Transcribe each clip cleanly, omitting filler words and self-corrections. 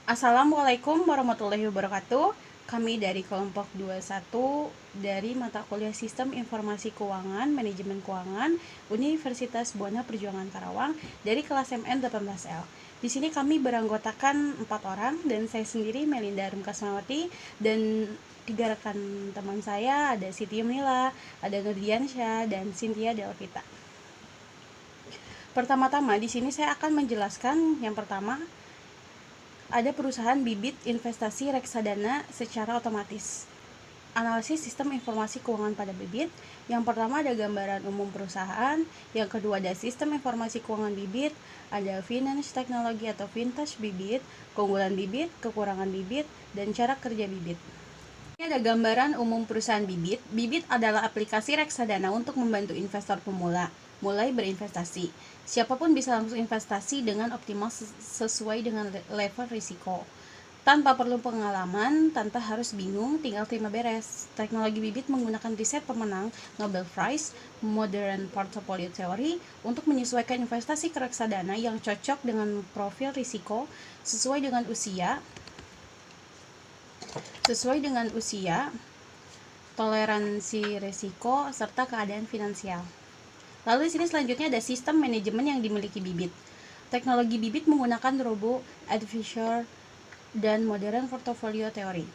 Assalamualaikum warahmatullahi wabarakatuh. Kami dari kelompok 21 dari mata kuliah Sistem Informasi Keuangan, Manajemen Keuangan, Universitas Buana Perjuangan Karawang dari kelas MN 18L. Di sini kami beranggotakan 4 orang dan saya sendiri Melinda Rumkasmawati dan 3 rekan teman saya ada Siti Yumnila, ada Nurdiansyah dan Cynthia Delvita. Pertama-tama di sini saya akan menjelaskan yang pertama ada perusahaan bibit investasi reksadana secara otomatis. Analisis sistem informasi keuangan pada bibit. Yang pertama ada gambaran umum perusahaan, yang kedua ada sistem informasi keuangan bibit, ada finance teknologi atau vintage bibit, keunggulan bibit, kekurangan bibit, dan cara kerja bibit. Ini ada gambaran umum perusahaan bibit. Bibit adalah aplikasi reksadana untuk membantu investor pemula mulai berinvestasi. Siapapun bisa langsung investasi dengan optimal sesuai dengan level risiko. Tanpa perlu pengalaman, tanpa harus bingung, tinggal terima beres. Teknologi bibit menggunakan riset pemenang Nobel Prize Modern Portfolio Theory untuk menyesuaikan investasi ke reksadana yang cocok dengan profil risiko sesuai dengan usia, toleransi risiko, serta keadaan finansial. Lalu di sini selanjutnya ada sistem manajemen yang dimiliki bibit. Teknologi bibit menggunakan Robo Advisor dan Modern Portfolio Theory.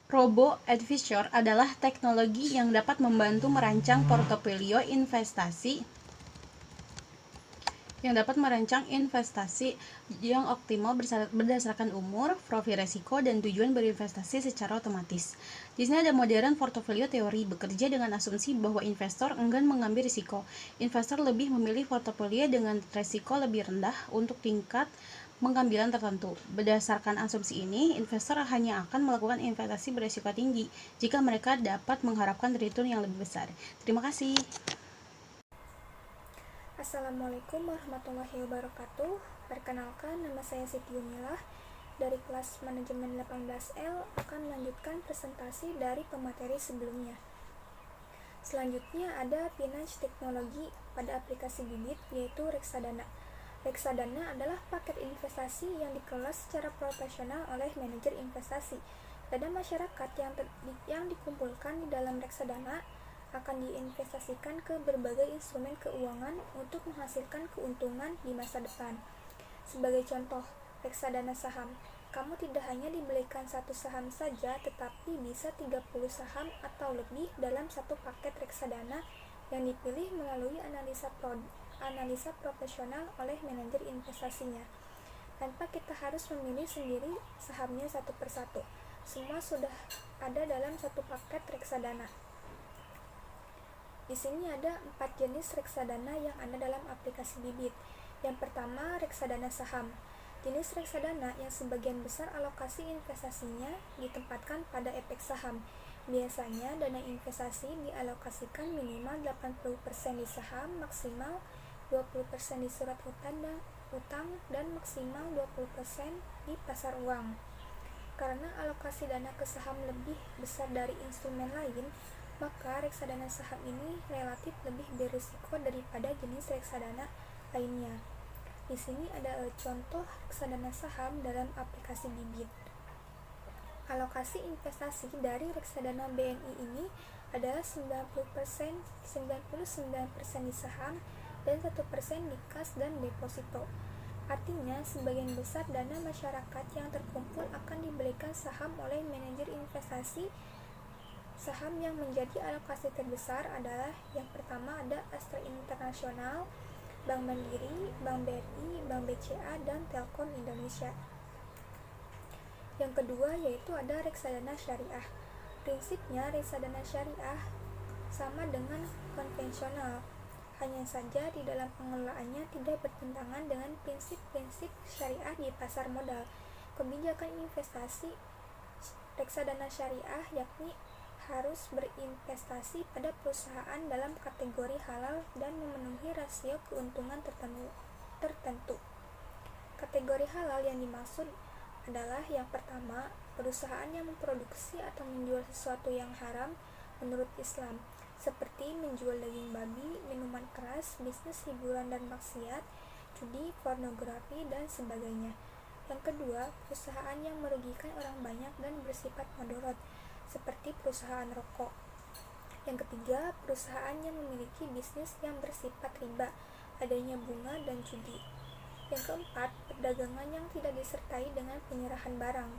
Robo Advisor adalah teknologi yang dapat membantu merancang portofolio investasi yang optimal berdasarkan umur, profil resiko, dan tujuan berinvestasi secara otomatis. Di sini ada Modern Portfolio Theory bekerja dengan asumsi bahwa investor enggan mengambil risiko. Investor lebih memilih portofolio dengan risiko lebih rendah untuk tingkat pengambilan tertentu. Berdasarkan asumsi ini, investor hanya akan melakukan investasi berisiko tinggi jika mereka dapat mengharapkan return yang lebih besar. Terima kasih. Assalamualaikum warahmatullahi wabarakatuh. Perkenalkan, nama saya Siti Yumnila dari kelas Manajemen 18L akan melanjutkan presentasi dari pemateri sebelumnya. Selanjutnya ada finance teknologi pada aplikasi bibit, yaitu reksadana. Reksadana adalah paket investasi yang dikelola secara profesional oleh manajer investasi. Dana masyarakat yang dikumpulkan di dalam reksadana akan diinvestasikan ke berbagai instrumen keuangan untuk menghasilkan keuntungan di masa depan. Sebagai contoh, reksadana saham. Kamu tidak hanya dibelikan satu saham saja, tetapi bisa 30 saham atau lebih dalam satu paket reksadana yang dipilih melalui analisa profesional oleh manajer investasinya. Tanpa kita harus memilih sendiri sahamnya satu persatu. Semua sudah ada dalam satu paket reksadana. Di sini ada 4 jenis reksadana yang ada dalam aplikasi bibit. Yang pertama, reksadana saham. Jenis reksadana yang sebagian besar alokasi investasinya ditempatkan pada efek saham. Biasanya dana investasi dialokasikan minimal 80% di saham, maksimal 20% di surat utang dan maksimal 20% di pasar uang. Karena alokasi dana ke saham lebih besar dari instrumen lain, maka reksadana saham ini relatif lebih berisiko daripada jenis reksadana lainnya. Di sini ada contoh reksadana saham dalam aplikasi bibit. Alokasi investasi dari reksadana BNI ini adalah 99% di saham dan 1% di kas dan deposito. Artinya, sebagian besar dana masyarakat yang terkumpul akan dibelikan saham oleh manajer investasi. Saham yang menjadi alokasi terbesar adalah yang pertama ada Astra International, Bank Mandiri, Bank BRI, Bank BCA, dan Telkom Indonesia. Yang kedua yaitu ada reksadana syariah. Prinsipnya reksadana syariah sama dengan konvensional, hanya saja di dalam pengelolaannya tidak bertentangan dengan prinsip-prinsip syariah di pasar modal. Kebijakan investasi reksadana syariah yakni harus berinvestasi pada perusahaan dalam kategori halal dan memenuhi rasio keuntungan tertentu. Kategori halal yang dimaksud adalah yang pertama, perusahaan yang memproduksi atau menjual sesuatu yang haram menurut Islam, seperti menjual daging babi, minuman keras, bisnis hiburan dan maksiat, judi, pornografi, dan sebagainya. Yang kedua, perusahaan yang merugikan orang banyak dan bersifat madorot, seperti perusahaan rokok. Yang ketiga, perusahaan yang memiliki bisnis yang bersifat riba, adanya bunga dan judi. Yang keempat, perdagangan yang tidak disertai dengan penyerahan barang.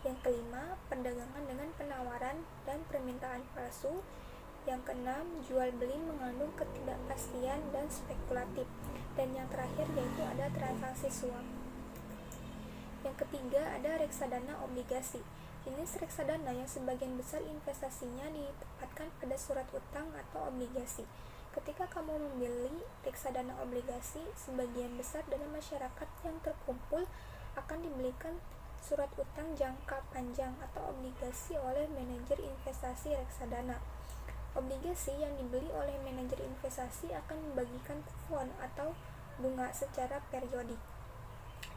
Yang kelima, perdagangan dengan penawaran dan permintaan palsu. Yang keenam, jual beli mengandung ketidakpastian dan spekulatif. Dan yang terakhir yaitu ada transaksi suap. Yang ketiga ada reksadana obligasi. Jenis reksadana yang sebagian besar investasinya ditempatkan pada surat utang atau obligasi. Ketika kamu membeli reksadana obligasi, sebagian besar dana masyarakat yang terkumpul akan dibelikan surat utang jangka panjang atau obligasi oleh manajer investasi reksadana. Obligasi yang dibeli oleh manajer investasi akan membagikan kupon atau bunga secara periodik.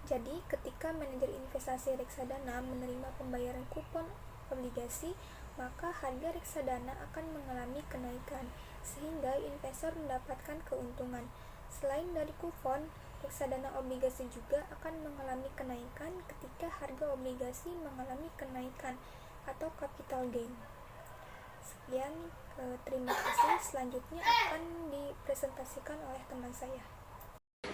Jadi, ketika manajer investasi reksadana menerima pembayaran kupon obligasi, maka harga reksadana akan mengalami kenaikan, sehingga investor mendapatkan keuntungan. Selain dari kupon, reksadana obligasi juga akan mengalami kenaikan ketika harga obligasi mengalami kenaikan atau capital gain. Sekian, terima kasih. Selanjutnya akan dipresentasikan oleh teman saya.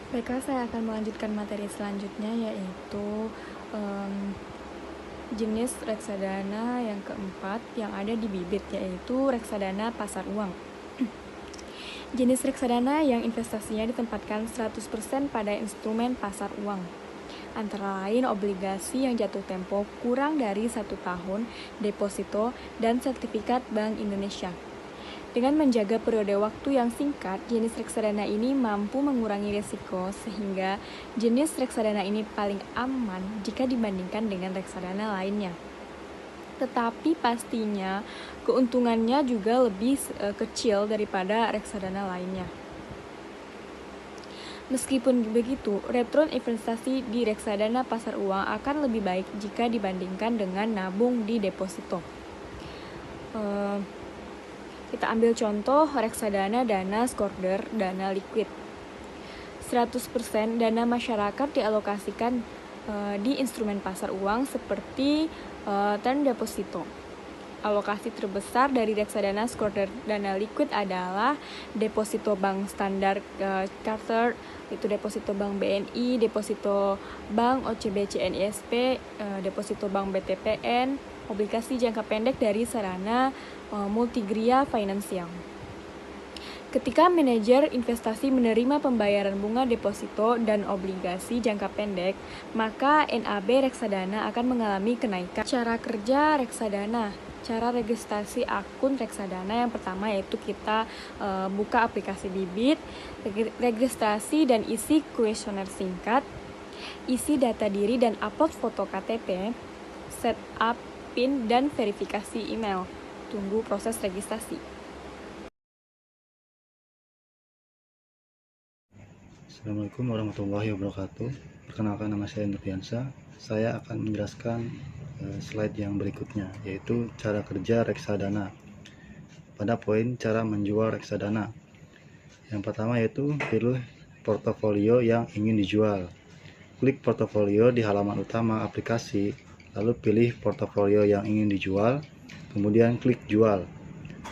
Baiklah, saya akan melanjutkan materi selanjutnya, yaitu jenis reksadana yang keempat yang ada di bibit, yaitu reksadana pasar uang. Jenis reksadana yang investasinya ditempatkan 100% pada instrumen pasar uang, antara lain obligasi yang jatuh tempo kurang dari 1 tahun, deposito, dan sertifikat Bank Indonesia. Dengan menjaga periode waktu yang singkat, jenis reksadana ini mampu mengurangi risiko, sehingga jenis reksadana ini paling aman jika dibandingkan dengan reksadana lainnya. Tetapi pastinya keuntungannya juga lebih kecil daripada reksadana lainnya. Meskipun begitu, return investasi di reksadana pasar uang akan lebih baik jika dibandingkan dengan nabung di deposito. Kita ambil contoh reksadana dana skorder, dana liquid. 100% dana masyarakat dialokasikan di instrumen pasar uang seperti term deposito. Alokasi terbesar dari reksadana skorder dana liquid adalah deposito bank standar Chartered, itu deposito bank BNI, deposito bank OCBC NISP, deposito bank BTPN, obligasi jangka pendek dari sarana Multigria Finansial. Ketika manajer investasi menerima pembayaran bunga deposito dan obligasi jangka pendek, maka NAB reksadana akan mengalami kenaikan. Cara kerja reksadana. Cara registrasi akun reksadana yang pertama yaitu kita buka aplikasi bibit, registrasi dan isi kuesioner singkat, isi data diri dan upload foto KTP, setup PIN dan verifikasi email. Tunggu proses registrasi. Assalamualaikum warahmatullahi wabarakatuh. Perkenalkan, nama saya Nurdiansa. Saya akan menjelaskan slide yang berikutnya, yaitu cara kerja reksadana. Pada poin cara menjual reksadana. Yang pertama yaitu pilih portofolio yang ingin dijual. Klik portofolio di halaman utama aplikasi, lalu pilih portofolio yang ingin dijual, kemudian klik jual.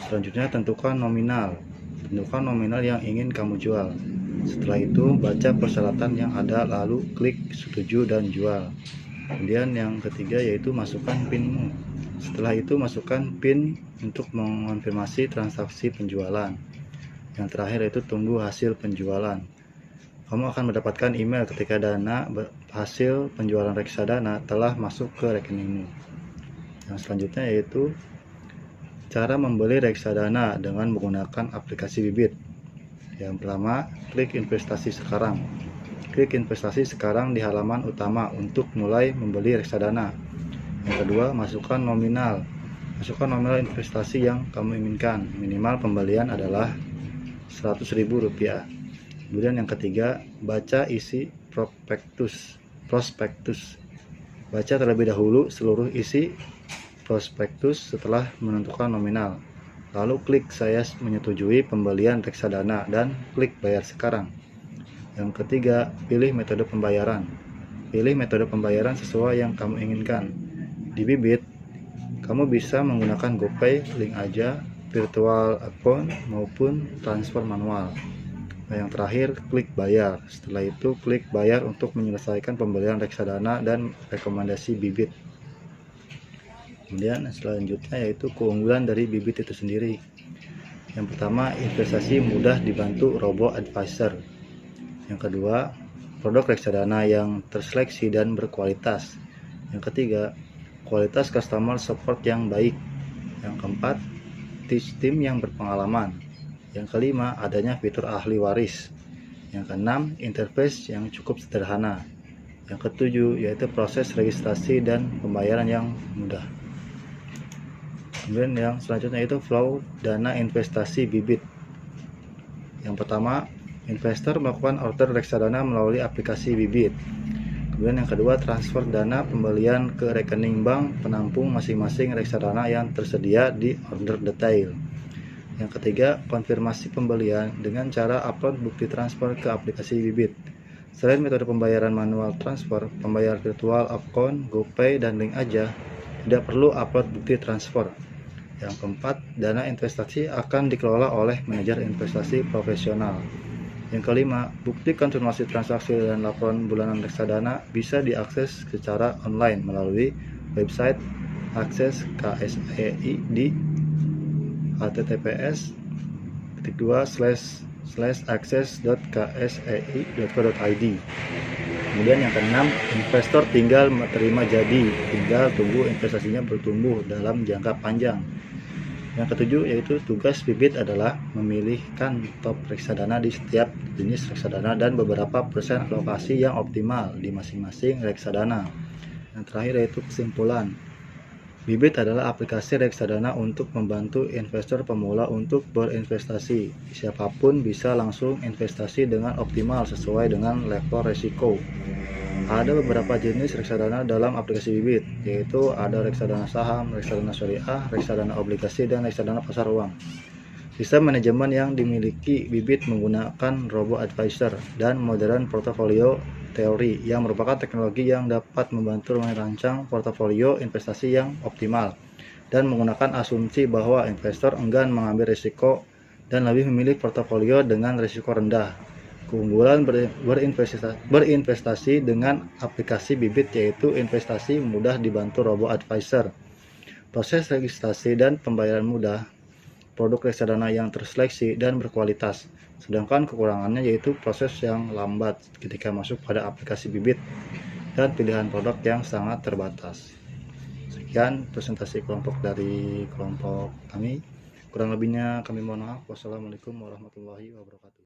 Selanjutnya tentukan nominal. Tentukan nominal yang ingin kamu jual. Setelah itu baca persyaratan yang ada, lalu klik setuju dan jual. Kemudian yang ketiga yaitu masukkan PIN-mu. Setelah itu masukkan PIN untuk mengonfirmasi transaksi penjualan. Yang terakhir yaitu tunggu hasil penjualan. Kamu akan mendapatkan email ketika dana hasil penjualan reksadana telah masuk ke rekeningmu. Yang selanjutnya yaitu cara membeli reksadana dengan menggunakan aplikasi bibit. Yang pertama, klik investasi sekarang. Klik investasi sekarang di halaman utama untuk mulai membeli reksadana. Yang kedua, masukkan nominal. Masukkan nominal investasi yang kamu inginkan. Minimal pembelian adalah Rp100.000. Kemudian yang ketiga, baca isi prospektus. Baca terlebih dahulu seluruh isi prospektus setelah menentukan nominal. Lalu klik saya menyetujui pembelian reksadana dan klik bayar sekarang. Yang ketiga, pilih metode pembayaran. pilih metode pembayaran sesuai yang kamu inginkan. Di Bibit, kamu bisa menggunakan GoPay, link aja, virtual account, maupun transfer manual. Nah, yang terakhir, klik bayar. Setelah itu, klik bayar untuk menyelesaikan pembelian reksadana dan rekomendasi Bibit. Kemudian selanjutnya yaitu keunggulan dari Bibit itu sendiri. Yang pertama, investasi mudah dibantu robo-advisor. Yang kedua, produk reksadana yang terseleksi dan berkualitas. Yang ketiga, kualitas customer support yang baik. Yang keempat, tim yang berpengalaman. Yang kelima, adanya fitur ahli waris. Yang keenam, interface yang cukup sederhana. Yang ketujuh, yaitu proses registrasi dan pembayaran yang mudah. Kemudian yang selanjutnya itu flow dana investasi Bibit. Yang pertama, investor melakukan order reksadana melalui aplikasi Bibit. Kemudian yang kedua, transfer dana pembelian ke rekening bank penampung masing-masing reksadana yang tersedia di order detail. Yang ketiga, konfirmasi pembelian dengan cara upload bukti transfer ke aplikasi Bibit. Selain metode pembayaran manual transfer, pembayar virtual account, GoPay, dan link aja, tidak perlu upload bukti transfer. Yang keempat, dana investasi akan dikelola oleh manajer investasi profesional. Yang kelima, bukti konfirmasi transaksi dan laporan bulanan reksadana bisa diakses secara online melalui website akses KSEI di https://access.ksei.co.id. Kemudian yang keenam, investor tinggal terima jadi, tinggal tunggu investasinya bertumbuh dalam jangka panjang. Yang ketujuh yaitu tugas Bibit adalah memilihkan top reksadana di setiap jenis reksadana dan beberapa persen alokasi yang optimal di masing-masing reksadana. Yang terakhir yaitu kesimpulan. Bibit adalah aplikasi reksadana untuk membantu investor pemula untuk berinvestasi. Siapapun bisa langsung investasi dengan optimal sesuai dengan level risiko. Ada beberapa jenis reksadana dalam aplikasi Bibit, yaitu ada reksadana saham, reksadana syariah, reksadana obligasi, dan reksadana pasar uang. Sistem manajemen yang dimiliki Bibit menggunakan robo-advisor dan modern portfolio teori yang merupakan teknologi yang dapat membantu merancang portofolio investasi yang optimal dan menggunakan asumsi bahwa investor enggan mengambil risiko dan lebih memilih portofolio dengan risiko rendah. Keunggulan berinvestasi dengan aplikasi Bibit yaitu investasi mudah dibantu robo-advisor, proses registrasi dan pembayaran mudah, produk reksadana yang terseleksi dan berkualitas. Sedangkan kekurangannya yaitu proses yang lambat ketika masuk pada aplikasi Bibit dan pilihan produk yang sangat terbatas. Sekian presentasi kelompok dari kelompok kami. Kurang lebihnya kami mohon maaf. Wassalamualaikum warahmatullahi wabarakatuh.